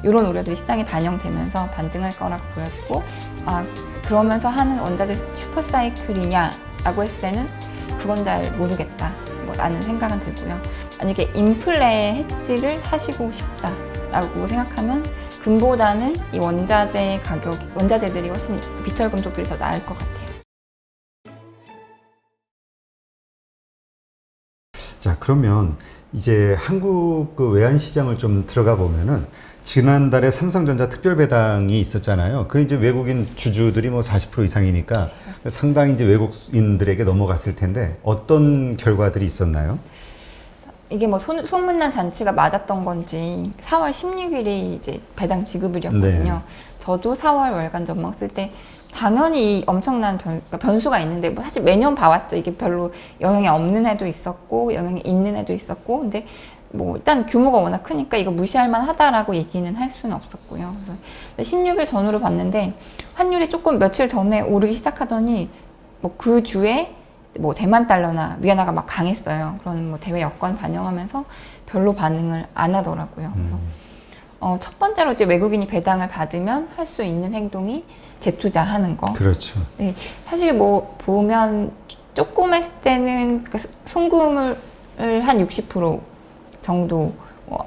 이런 우려들이 시장에 반영되면서 반등할 거라고 보여지고, 그러면서 하는 원자재 슈퍼사이클이냐라고 했을 때는 그건 잘 모르겠다 라는 생각은 들고요. 만약에 인플레 해지를 하시고 싶다라고 생각하면 금보다는 이 원자재들이 훨씬 비철금속들이 더 나을 것 같아요. 자, 그러면 이제 한국 그 외환시장을 좀 들어가 보면은 지난달에 삼성전자 특별 배당이 있었잖아요. 그 이제 외국인 주주들이 뭐 40% 이상이니까 상당히 이제 외국인들에게 넘어갔을 텐데 어떤 결과들이 있었나요? 이게 뭐 소문난 잔치가 맞았던 건지 4월 16일이 이제 배당 지급일이었거든요. 네. 저도 4월 월간 전망 쓸 때 당연히 엄청난 변수가 있는데, 뭐 사실 매년 봐왔죠. 이게 별로 영향이 없는 해도 있었고 영향이 있는 해도 있었고, 근데 뭐 일단 규모가 워낙 크니까 이거 무시할 만하다라고 얘기는 할 수는 없었고요. 그래서 16일 전후로 봤는데 환율이 조금 며칠 전에 오르기 시작하더니 뭐 그 주에 뭐 대만 달러나 위안화가 막 강했어요. 그런 뭐 대외 여건 반영하면서 별로 반응을 안 하더라고요. 그래서 첫 번째로 이제 외국인이 배당을 받으면 할 수 있는 행동이 재투자하는 거. 그렇죠. 네, 사실 뭐 보면 조금 했을 때는 송금을 한 60% 정도,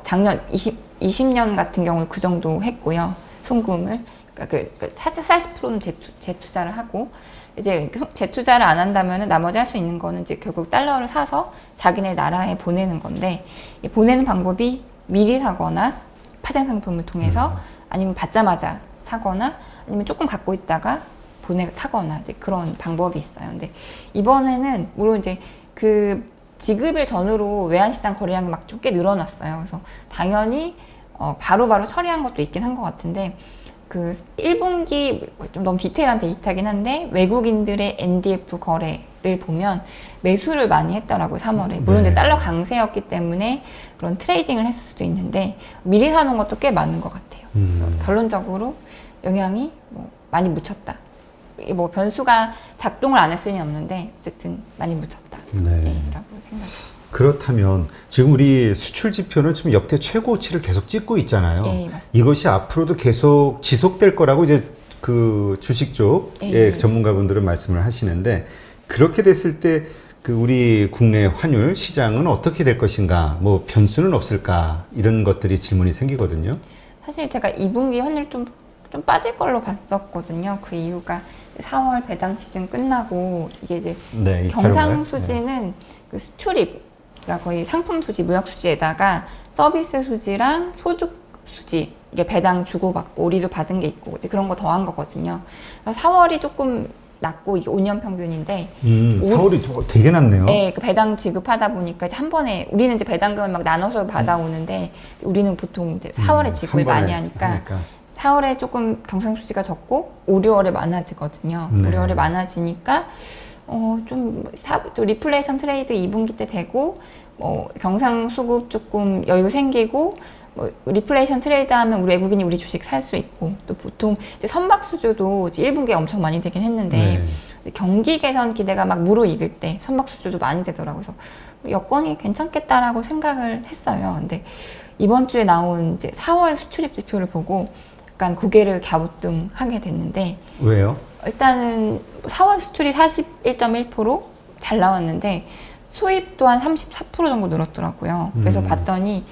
작년 20년 같은 경우 그 정도 했고요. 송금을. 그러니까 40%는 재투자를 하고, 이제 재투자를 안 한다면 나머지 할 수 있는 거는 이제 결국 달러를 사서 자기네 나라에 보내는 건데, 보내는 방법이 미리 사거나 파생 상품을 통해서, 아니면 받자마자 사거나, 아니면 조금 갖고 있다가 사거나 이제 그런 방법이 있어요. 근데 이번에는 물론 이제 그 지급일 전후로 외환시장 거래량이 막 좀 꽤 늘어났어요. 그래서 당연히 바로바로 처리한 것도 있긴 한 것 같은데, 그 1분기 좀 너무 디테일한 데이터긴 한데 외국인들의 NDF 거래를 보면 매수를 많이 했더라고요. 3월에. 물론 이제 달러 강세였기 때문에 그런 트레이딩을 했을 수도 있는데 미리 사놓은 것도 꽤 많은 것 같아요. 결론적으로 영향이 뭐 많이 묻혔다. 뭐 변수가 작동을 안 했을 리는 없는데 어쨌든 많이 묻혔다. 라고 생각합니다. 그렇다면 지금 우리 수출 지표는 지금 역대 최고치를 계속 찍고 있잖아요. 맞습니다. 이것이 앞으로도 계속 지속될 거라고 이제 그 주식 쪽의 전문가분들은 말씀을 하시는데, 그렇게 됐을 때 그 우리 국내 환율 시장은 어떻게 될 것인가, 뭐 변수는 없을까, 이런 것들이 질문이 생기거든요. 사실 제가 2분기 환율 좀 빠질 걸로 봤었거든요. 그 이유가 4월 배당 시즌 끝나고 이게 이제 경상수지는 그 수출입, 그러니까 거의 상품 수지, 무역 수지에다가 서비스 수지랑 소득 수지, 이게 배당 주고받고 우리도 받은 게 있고 이제 그런 거 더한 거거든요. 4월이 조금 낮고 이게 5년 평균인데 4월이 되게 낮네요. 네, 그 배당 지급하다 보니까 이제 한 번에 우리는 이제 배당금을 막 나눠서 받아오는데 우리는 보통 이제 4월에 지급을 많이 하니까 4월에 조금 경상수지가 적고 5, 6월에 많아지거든요. 5, 6월에 많아지니까 좀 리플레이션 트레이드 2분기 때 되고, 경상수급 조금 여유 생기고, 리플레이션 트레이드 하면 우리 외국인이 우리 주식 살 수 있고, 또 보통 이제 선박수주도 이제 1분기에 엄청 많이 되긴 했는데, 경기 개선 기대가 막 무르익을 때 선박수주도 많이 되더라고요. 그래서 여건이 괜찮겠다라고 생각을 했어요. 근데 이번 주에 나온 이제 4월 수출입 지표를 보고 약간 고개를 갸우뚱하게 됐는데. 왜요? 일단은 4월 수출이 41.1% 잘 나왔는데 수입 또한 34% 정도 늘었더라고요. 그래서 봤더니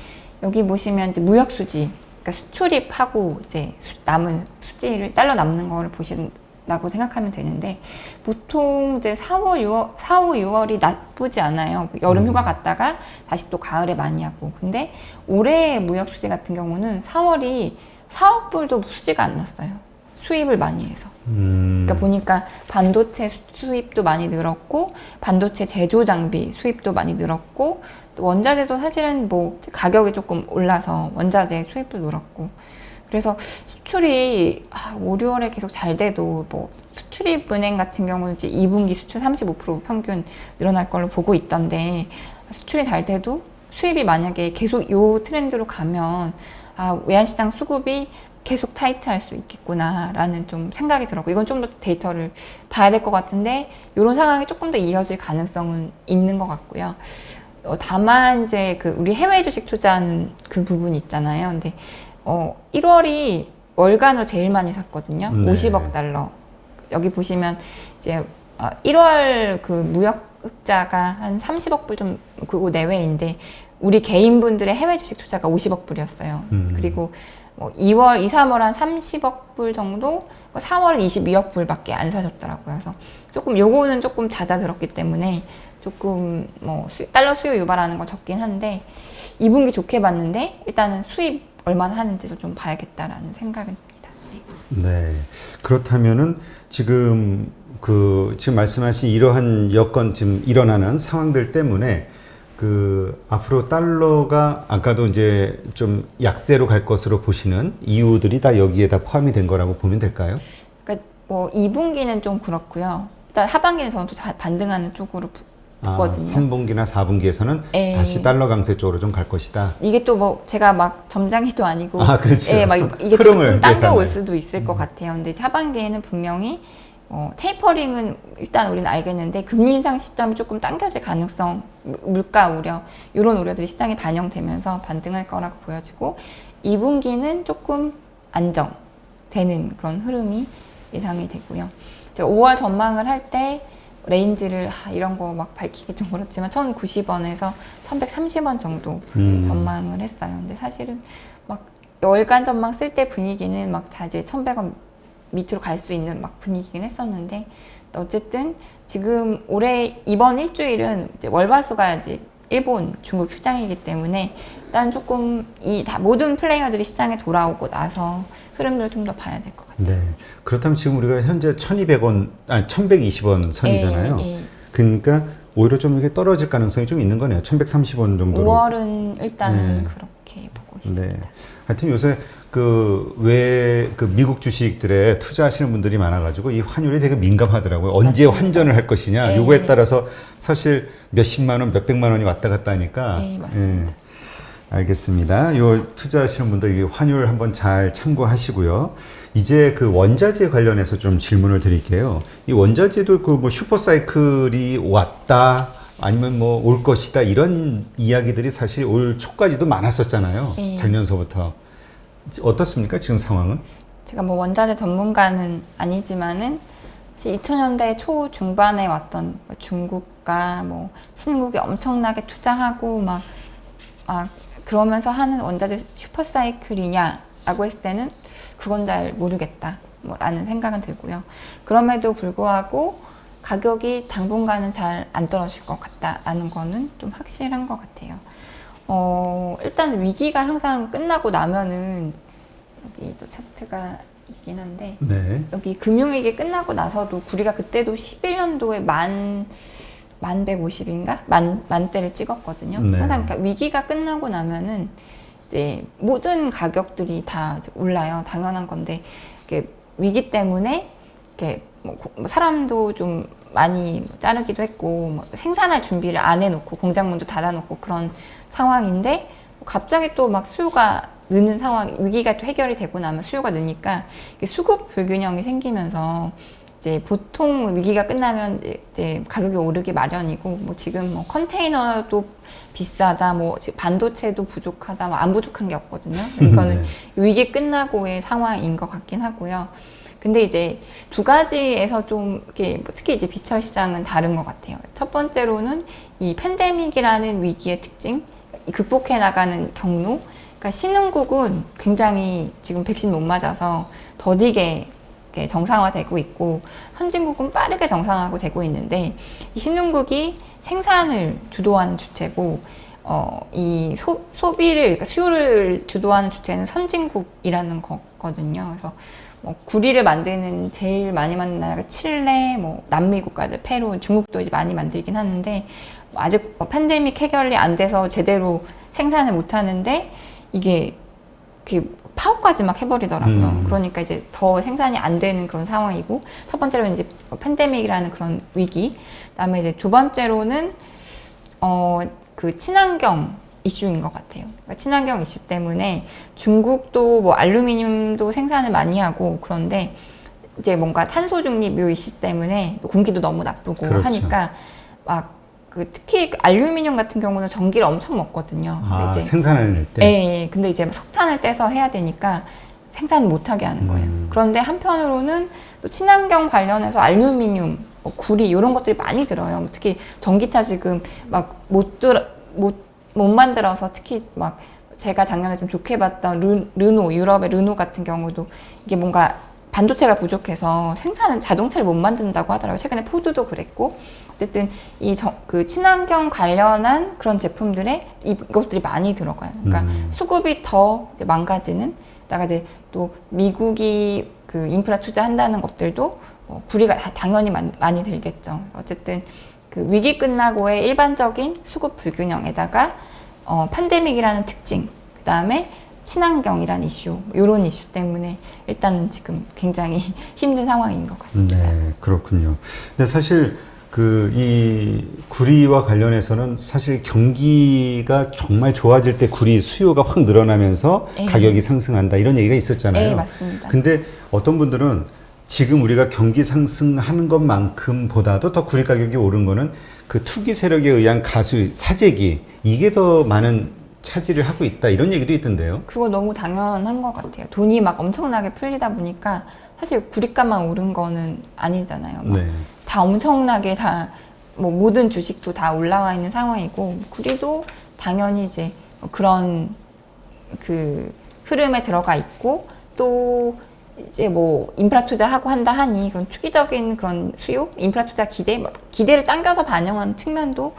여기 보시면 이제 무역 수지, 그러니까 수출입하고 이제 남은 수지를 달러 남는 거를 보신다고 생각하면 되는데, 보통 이제 4, 5, 6월이 나쁘지 않아요. 여름 휴가 갔다가 다시 또 가을에 많이 하고. 근데 올해 무역 수지 같은 경우는 4월이 4억 불도 수지가 안 났어요. 수입을 많이 해서. 그러니까 보니까 반도체 수입도 많이 늘었고, 반도체 제조 장비 수입도 많이 늘었고, 또 원자재도 사실은 뭐 가격이 조금 올라서 원자재 수입도 늘었고, 그래서 수출이 5, 6월에 계속 잘 돼도 뭐 수출입 은행 같은 경우는 이제 2분기 수출 35% 평균 늘어날 걸로 보고 있던데, 수출이 잘 돼도 수입이 만약에 계속 요 트렌드로 가면 외환시장 수급이 계속 타이트할 수 있겠구나라는 좀 생각이 들었고, 이건 좀 더 데이터를 봐야 될 것 같은데 이런 상황이 조금 더 이어질 가능성은 있는 것 같고요. 다만 이제 그 우리 해외 주식 투자하는 그 부분 있잖아요. 근데 1월이 월간으로 제일 많이 샀거든요. 네. 50억 달러. 여기 보시면 이제 1월 그 무역 흑자가 한 30억 불 좀 그거 내외인데 우리 개인분들의 해외 주식 투자가 50억 불이었어요. 그리고 뭐 2월, 2, 3월 한 30억 불 정도, 4월은 22억 불밖에 안 사셨더라고요. 그래서 조금 요거는 조금 잦아들었기 때문에 조금 뭐 달러 수요 유발하는 건 적긴 한데 2분기 좋게 봤는데 일단은 수입 얼마나 하는지도 좀 봐야겠다라는 생각은 듭니다. 네. 네. 그렇다면은 지금 지금 말씀하신 이러한 여건 지금 일어나는 상황들 때문에 앞으로 달러가 아까도 이제 좀 약세로 갈 것으로 보시는 이유들이 다 여기에 다 포함이 된 거라고 보면 될까요? 그러니까 뭐 2분기는 좀 그렇고요. 일단 하반기는 저는 또 반등하는 쪽으로 보거든요. 3분기나 4분기에서는 예. 다시 달러 강세 쪽으로 좀 갈 것이다. 이게 또 뭐 제가 막 점장이도 아니고 그렇죠. 예, 막 이게 흐름을 좀 당겨올 계산을. 수도 있을 것 같아요. 근데 하반기에는 분명히 테이퍼링은 일단 우리는 알겠는데 금리 인상 시점이 조금 당겨질 가능성, 물가 우려 이런 우려들이 시장에 반영되면서 반등할 거라고 보여지고 2분기는 조금 안정되는 그런 흐름이 예상이 되고요. 제가 5월 전망을 할 때 레인지를 이런 거 막 밝히기 좀 그렇지만 1,090원에서 1,130원 정도 전망을 했어요. 근데 사실은 막 월간 전망 쓸 때 분위기는 막 다 이제 1,100원 밑으로 갈 수 있는 막 분위기긴 했었는데 어쨌든 지금 올해 이번 일주일은 이제 월화수가 이제 일본, 중국 휴장이기 때문에 일단 조금 모든 플레이어들이 시장에 돌아오고 나서 흐름을 좀 더 봐야 될 것 같아요. 네. 그렇다면 지금 우리가 현재 1,200원, 1,120원 선이잖아요. 예. 그러니까 오히려 좀 이게 떨어질 가능성이 좀 있는 거네요. 1,130원 정도로. 5월은 일단은 네. 그렇게 보고 있습니다. 네. 하여튼 요새 미국 주식들에 투자하시는 분들이 많아가지고 이 환율이 되게 민감하더라고요. 언제 맞습니다. 환전을 할 것이냐. 네. 요거에 따라서 사실 몇십만 원, 몇백만 원이 왔다 갔다 하니까. 네, 맞습니다. 알겠습니다. 요 투자하시는 분들 이 환율 한번 잘 참고하시고요. 이제 원자재 관련해서 좀 질문을 드릴게요. 이 원자재도 뭐 슈퍼사이클이 왔다. 아니면 뭐 올 것이다 이런 이야기들이 사실 올 초까지도 많았었잖아요. 네. 작년서부터. 어떻습니까? 지금 상황은? 제가 뭐 원자재 전문가는 아니지만은 2000년대 초 중반에 왔던 중국과 뭐 신국이 엄청나게 투자하고 막 그러면서 하는 원자재 슈퍼사이클이냐라고 했을 때는 그건 잘 모르겠다 라는 생각은 들고요. 그럼에도 불구하고 가격이 당분간은 잘 안 떨어질 것 같다라는 거는 좀 확실한 것 같아요. 일단 위기가 항상 끝나고 나면은 여기 또 차트가 있긴 한데 네. 여기 금융위기 끝나고 나서도 우리가 그때도 11년도에 1150인가? 만대를 찍었거든요. 네. 항상 그러니까 위기가 끝나고 나면은 이제 모든 가격들이 다 이제 올라요. 당연한 건데 이렇게 위기 때문에 이렇게 뭐 사람도 좀 많이 자르기도 했고 뭐 생산할 준비를 안 해놓고 공장문도 닫아놓고 그런 상황인데 갑자기 또 막 수요가 느는 상황, 위기가 또 해결이 되고 나면 수요가 느니까 수급 불균형이 생기면서 이제 보통 위기가 끝나면 이제 가격이 오르기 마련이고 뭐 지금 뭐 컨테이너도 비싸다, 뭐 반도체도 부족하다, 뭐 안 부족한 게 없거든요. 이거는 네. 위기 끝나고의 상황인 것 같긴 하고요. 근데 이제 두 가지에서 좀 이렇게 특히 이제 비처 시장은 다른 것 같아요. 첫 번째로는 이 팬데믹이라는 위기의 특징, 극복해 나가는 경로. 그러니까 신흥국은 굉장히 지금 백신 못 맞아서 더디게 정상화되고 있고 선진국은 빠르게 정상화하고 되고 있는데 이 신흥국이 생산을 주도하는 주체고 이 소비를 그러니까 수요를 주도하는 주체는 선진국이라는 거거든요. 그래서 뭐 구리를 만드는 제일 많이 만드는 나라가 칠레, 뭐 남미 국가들, 페루, 중국도 이제 많이 만들긴 하는데 아직 팬데믹 해결이 안 돼서 제대로 생산을 못 하는데 이게 파업까지 막 해버리더라고요. 그러니까 이제 더 생산이 안 되는 그런 상황이고, 첫 번째로는 이제 팬데믹이라는 그런 위기, 그다음에 이제 두 번째로는 그 친환경 이슈인 것 같아요. 그러니까 친환경 이슈 때문에 중국도 뭐 알루미늄도 생산을 많이 하고 그런데 이제 뭔가 탄소 중립 요 이슈 때문에 공기도 너무 나쁘고 그렇죠. 하니까 막 그 특히 알루미늄 같은 경우는 전기를 엄청 먹거든요. 아, 이제 생산해낼 때? 예, 근데 이제 석탄을 떼서 해야 되니까 생산 못하게 하는 거예요. 그런데 한편으로는 또 친환경 관련해서 알루미늄, 뭐 구리 이런 것들이 많이 들어요. 특히 전기차 지금 막 못 만들어서 특히 막 제가 작년에 좀 좋게 봤던 르노, 유럽의 르노 같은 경우도 이게 뭔가 반도체가 부족해서 생산은 자동차를 못 만든다고 하더라고요. 최근에 포드도 그랬고. 어쨌든 그 친환경 관련한 그런 제품들에 이것들이 많이 들어가요. 그러니까 수급이 더 이제 망가지는. 다가 이제 또 미국이 그 인프라 투자한다는 것들도 구리가 당연히 많이 들겠죠. 어쨌든 그 위기 끝나고의 일반적인 수급 불균형에다가 팬데믹이라는 특징, 그 다음에 친환경이라는 이슈, 이런 이슈 때문에 일단은 지금 굉장히 힘든 상황인 것 같습니다. 네, 그렇군요. 근데 사실 이 구리와 관련해서는 사실 경기가 정말 좋아질 때 구리 수요가 확 늘어나면서 네. 가격이 상승한다 이런 얘기가 있었잖아요. 네, 맞습니다. 근데 어떤 분들은 지금 우리가 경기 상승하는 것만큼보다도 더 구리 가격이 오른 거는 그 투기 세력에 의한 가수 사재기 이게 더 많은 차지를 하고 있다 이런 얘기도 있던데요. 그거 너무 당연한 것 같아요. 돈이 막 엄청나게 풀리다 보니까 사실 구리값만 오른 거는 아니잖아요. 막 네. 다 엄청나게 다 뭐 모든 주식도 다 올라와 있는 상황이고 구리도 당연히 이제 그런 그 흐름에 들어가 있고 또 이제 뭐 인프라 투자하고 한다 하니 그런 투기적인 그런 수요, 인프라 투자 기대를 당겨서 반영한 측면도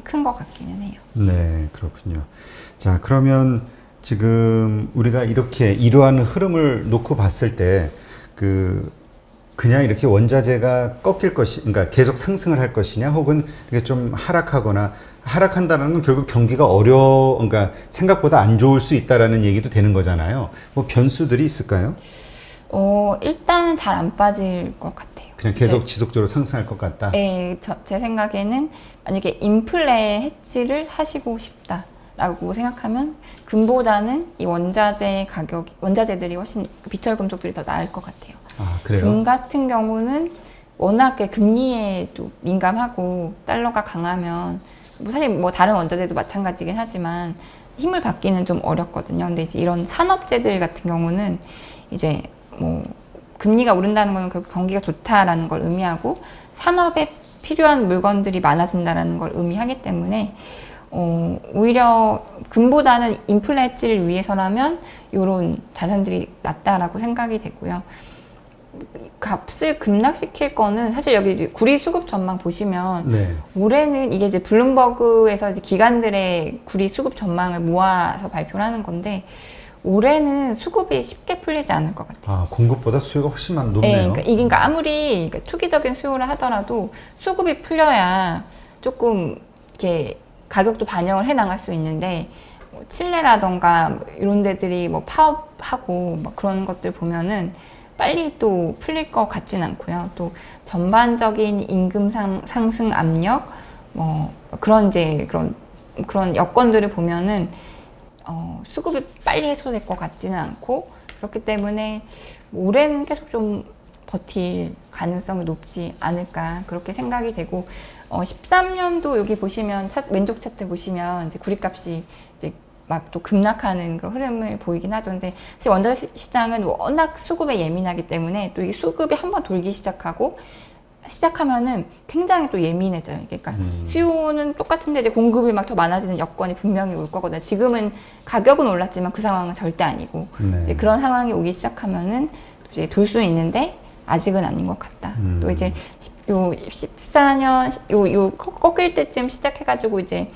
큰 것 같기는 해요. 네, 그렇군요. 자, 그러면 지금 우리가 이렇게 이러한 흐름을 놓고 봤을 때 그냥 이렇게 원자재가 꺾일 그러니까 계속 상승을 할 것이냐, 혹은 이렇게 좀 하락한다는 건 결국 경기가 그러니까 생각보다 안 좋을 수 있다라는 얘기도 되는 거잖아요. 뭐 변수들이 있을까요? 일단은 잘 안 빠질 것 같아요. 그냥 계속 지속적으로 상승할 것 같다. 네, 제 생각에는 만약에 인플레 해지를 하시고 싶다라고 생각하면 금보다는 이 원자재들이 훨씬 비철금속들이 더 나을 것 같아요. 아, 그래요? 금 같은 경우는 워낙에 금리에 또 민감하고 달러가 강하면 뭐 사실 뭐 다른 원자재도 마찬가지긴 하지만 힘을 받기는 좀 어렵거든요. 근데 이제 이런 산업재들 같은 경우는 이제 뭐 금리가 오른다는 거는 결국 경기가 좋다라는 걸 의미하고 산업에 필요한 물건들이 많아진다라는 걸 의미하기 때문에 오히려 금보다는 인플레 해지를 위해서라면 이런 자산들이 낫다라고 생각이 되고요. 값을 급락시킬 거는 사실 여기 이제 구리 수급 전망 보시면 네. 올해는 이게 이제 블룸버그에서 이제 기관들의 구리 수급 전망을 모아서 발표를 하는 건데 올해는 수급이 쉽게 풀리지 않을 것 같아요. 아, 공급보다 수요가 훨씬 높네요. 네, 그러니까 아무리 투기적인 수요를 하더라도 수급이 풀려야 조금 이렇게 가격도 반영을 해 나갈 수 있는데 뭐 칠레라던가 이런 데들이 뭐 파업하고 막 그런 것들 보면은 빨리 또 풀릴 것 같진 않고요. 또 전반적인 임금 상승 압력, 뭐 그런 그런 여건들을 보면은 수급이 빨리 해소될 것 같지는 않고 그렇기 때문에 올해는 계속 좀 버틸 가능성이 높지 않을까 그렇게 생각이 되고 13년도 여기 보시면 왼쪽 차트 보시면 이제 구리값이 이제 막 또 급락하는 그런 흐름을 보이긴 하죠. 근데 사실 원자재 시장은 워낙 수급에 예민하기 때문에 또 이 수급이 한번 돌기 시작하면은 굉장히 또 예민해져요. 그러니까 수요는 똑같은데 이제 공급이 막 더 많아지는 여건이 분명히 올 거거든요. 지금은 가격은 올랐지만 그 상황은 절대 아니고 네. 그런 상황이 오기 시작하면은 이제 돌 수는 있는데 아직은 아닌 것 같다. 또 이제 요 14년 요 꺾일 때쯤 시작해가지고 이제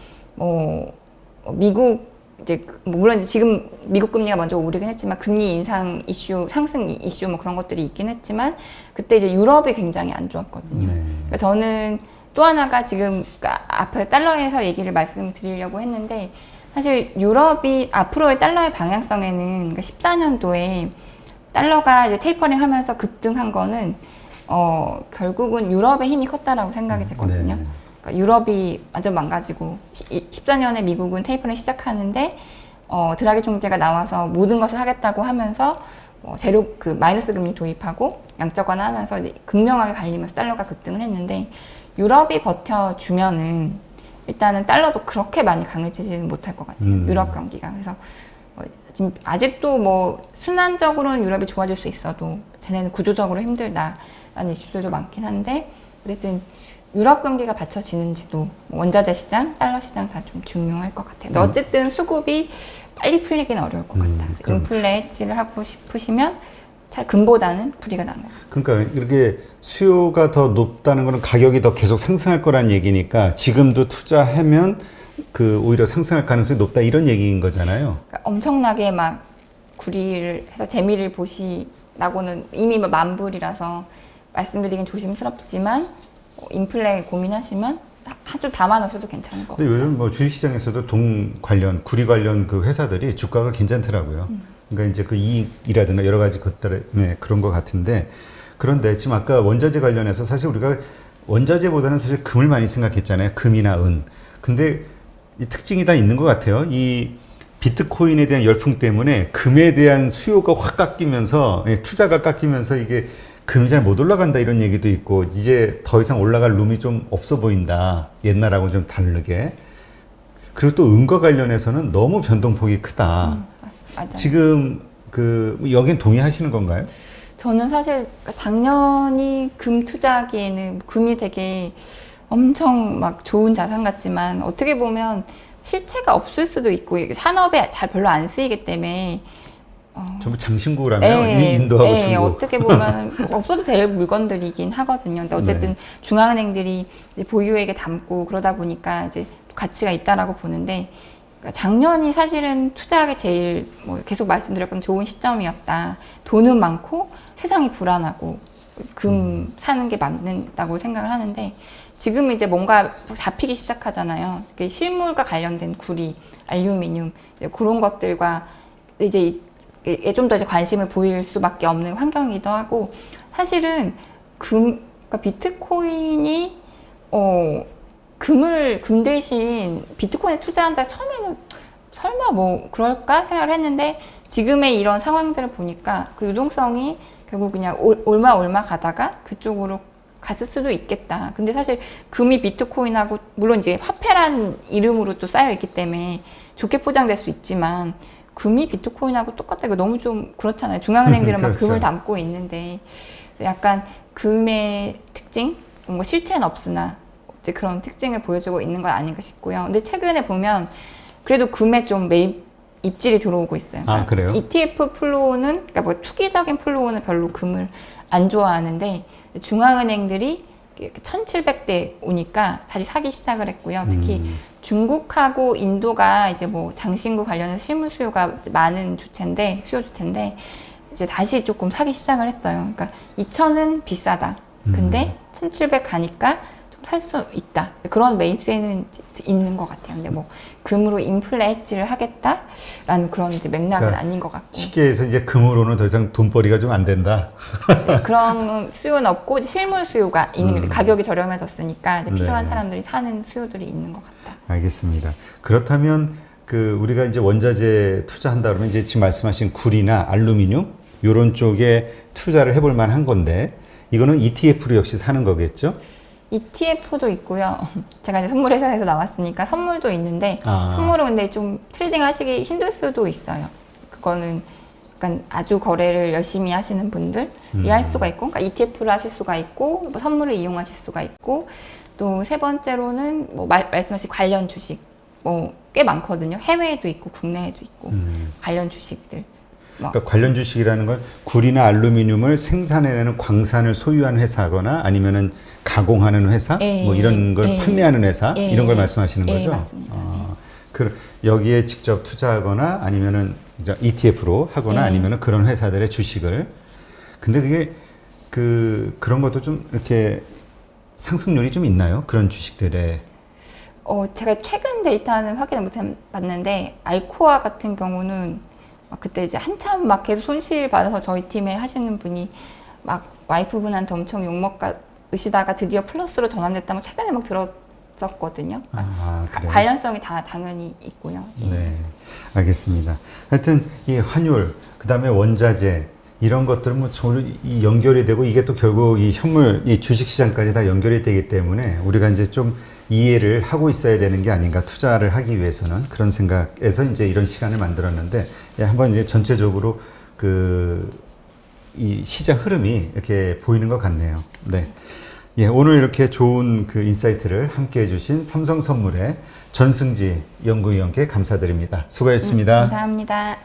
미국 이제 물론 이제 지금 미국 금리가 먼저 오르긴 했지만 금리 인상 이슈, 상승 이슈 뭐 그런 것들이 있긴 했지만 그때 이제 유럽이 굉장히 안 좋았거든요. 네. 그러니까 저는 또 하나가 지금 앞에 달러에서 얘기를 말씀드리려고 했는데 사실 유럽이 앞으로의 달러의 방향성에는 그러니까 14년도에 달러가 이제 테이퍼링 하면서 급등한 거는 결국은 유럽의 힘이 컸다라고 생각이 됐거든요. 네. 그러니까 유럽이 완전 망가지고 14년에 미국은 테이퍼링 시작하는데 드라기 총재가 나와서 모든 것을 하겠다고 하면서 마이너스 금리 도입하고 양적 완화하면서 이제 극명하게 갈리면서 달러가 급등을 했는데 유럽이 버텨주면은 일단은 달러도 그렇게 많이 강해지지는 못할 것 같아요. 유럽 경기가. 그래서 지금 아직도 뭐 순환적으로는 유럽이 좋아질 수 있어도 쟤네는 구조적으로 힘들다라는 이슈들도 많긴 한데 어쨌든 유럽 경기가 받쳐지는지도 원자재 시장, 달러 시장 다 좀 중요할 것 같아요. 근데 어쨌든 수급이 빨리 풀리기는 어려울 것 같다. 인플레 해지를 하고 싶으시면 잘 금보다는 불이가 나는 거예요. 그러니까 이렇게 수요가 더 높다는 거는 가격이 더 계속 상승할 거란 얘기니까 지금도 투자하면 그 오히려 상승할 가능성이 높다 이런 얘기인 거잖아요. 그러니까 엄청나게 막 구리를 해서 재미를 보시라고는 이미 만불이라서 말씀드리긴 조심스럽지만 인플레 고민하시면 좀 담아놓으셔도 괜찮을 것 근데 같아요. 요즘 뭐 주식시장에서도 동 관련, 구리 관련 그 회사들이 주가가 괜찮더라고요. 그러니까 이제 그 이익이라든가 여러 가지 것 때문에 그런 것 같은데 그런데 지금 아까 원자재 관련해서 사실 우리가 원자재보다는 사실 금을 많이 생각했잖아요. 금이나 은. 근데 이 특징이 다 있는 것 같아요. 이 비트코인에 대한 열풍 때문에 금에 대한 수요가 확 깎이면서 투자가 깎이면서 이게 금이 잘 못 올라간다 이런 얘기도 있고 이제 더 이상 올라갈 룸이 좀 없어 보인다. 옛날하고는 좀 다르게. 그리고 또 은과 관련해서는 너무 변동폭이 크다. 맞아요. 지금 여긴 동의하시는 건가요? 저는 사실 작년이 금 투자하기에는 금이 되게 엄청 막 좋은 자산 같지만 어떻게 보면 실체가 없을 수도 있고 산업에 잘 별로 안 쓰이기 때문에 전부 장신구라며 이 인도하고 중국. 어떻게 보면 없어도 될 물건들이긴 하거든요. 근데 어쨌든 중앙은행들이 이제 보유액에 담고 그러다 보니까 이제 가치가 있다라고 보는데 그러니까 작년이 사실은 투자하기 제일 뭐 계속 말씀드렸던 좋은 시점이었다. 돈은 많고 세상이 불안하고 금 사는 게 맞는다고 생각을 하는데 지금 이제 뭔가 잡히기 시작하잖아요. 실물과 관련된 구리, 알루미늄 그런 것들과 이제 좀 더 이제 관심을 보일 수밖에 없는 환경이기도 하고 사실은 그러니까 비트코인이 금 대신 비트코인에 투자한다 처음에는 설마 뭐 그럴까 생각을 했는데 지금의 이런 상황들을 보니까 그 유동성이 결국 그냥 올마 가다가 그쪽으로 갔을 수도 있겠다. 근데 사실 금이 비트코인하고 물론 이제 화폐란 이름으로 또 쌓여 있기 때문에 좋게 포장될 수 있지만 금이 비트코인하고 똑같다. 이거 너무 좀 그렇잖아요. 중앙은행들은 막 그렇죠. 금을 담고 있는데 약간 금의 특징, 뭔가 실체는 없으나 이제 그런 특징을 보여주고 있는 건 아닌가 싶고요. 근데 최근에 보면 그래도 금에 좀 매입 입질이 들어오고 있어요. 아, 그래요? ETF 플로우는 그러니까 뭐 투기적인 플로우는 별로 금을 안 좋아하는데 중앙은행들이 1,700대 오니까 다시 사기 시작을 했고요. 특히 중국하고 인도가 이제 뭐 장신구 관련해서 실물 수요가 많은 수요 주체인데 이제 다시 조금 사기 시작을 했어요. 그러니까 2,000은 비싸다. 근데 1,700 가니까 좀 살 수 있다. 그런 매입세는 있는 것 같아요. 근데 뭐 금으로 인플레 해지를 하겠다라는 그런 이제 맥락은 그러니까 아닌 것 같고. 쉽게 해서 이제 금으로는 더 이상 돈벌이가 좀 안 된다. 네, 그런 수요는 없고 이제 실물 수요가 있는 거죠. 가격이 저렴해졌으니까 이제 필요한 사람들이 사는 수요들이 있는 것 같다. 알겠습니다. 그렇다면 우리가 이제 원자재 투자한다 그러면 이제 지금 말씀하신 구리나 알루미늄 이런 쪽에 투자를 해볼 만한 건데 이거는 ETF로 역시 사는 거겠죠? ETF도 있고요. 제가 이제 선물 회사에서 나왔으니까 선물도 있는데 선물은 근데 좀 트레이딩 하시기 힘들 수도 있어요. 그거는 약간 아주 거래를 열심히 하시는 분들이 할 수가 있고, 그러니까 ETF를 하실 수가 있고, 뭐 선물을 이용하실 수가 있고, 또 세 번째로는 뭐 말씀하신 관련 주식 뭐 꽤 많거든요. 해외에도 있고 국내에도 있고 관련 주식들. 그러니까 관련 주식이라는 건 구리나 알루미늄을 생산해내는 광산을 소유한 회사거나 아니면은 가공하는 회사, 뭐 이런 걸 판매하는 회사 이런 걸 말씀하시는 거죠? 맞습니다. 여기에 직접 투자하거나 아니면은 이제 ETF로 하거나 아니면은 그런 회사들의 주식을. 근데 그게 그런 것도 좀 이렇게 상승률이 좀 있나요? 그런 주식들의. 제가 최근 데이터는 확인을 못 해봤는데 알코아 같은 경우는 그때 이제 한참 막 계속 손실 받아서 저희 팀에 하시는 분이 막 와이프분한테 엄청 욕먹으시다가 드디어 플러스로 전환됐다면 최근에 막 들었었거든요. 관련성이 다 당연히 있고요. 네, 알겠습니다. 하여튼 이 환율, 그다음에 원자재 이런 것들은 뭐 전혀 이 연결이 되고 이게 또 결국 이 현물, 이 주식 시장까지 다 연결이 되기 때문에 우리가 이제 좀 이해를 하고 있어야 되는 게 아닌가, 투자를 하기 위해서는. 그런 생각에서 이제 이런 시간을 만들었는데, 예, 한번 이제 전체적으로 이 시장 흐름이 이렇게 보이는 것 같네요. 네. 예, 오늘 이렇게 좋은 그 인사이트를 함께 해주신 삼성선물의 전승지 연구위원께 감사드립니다. 수고하셨습니다. 감사합니다.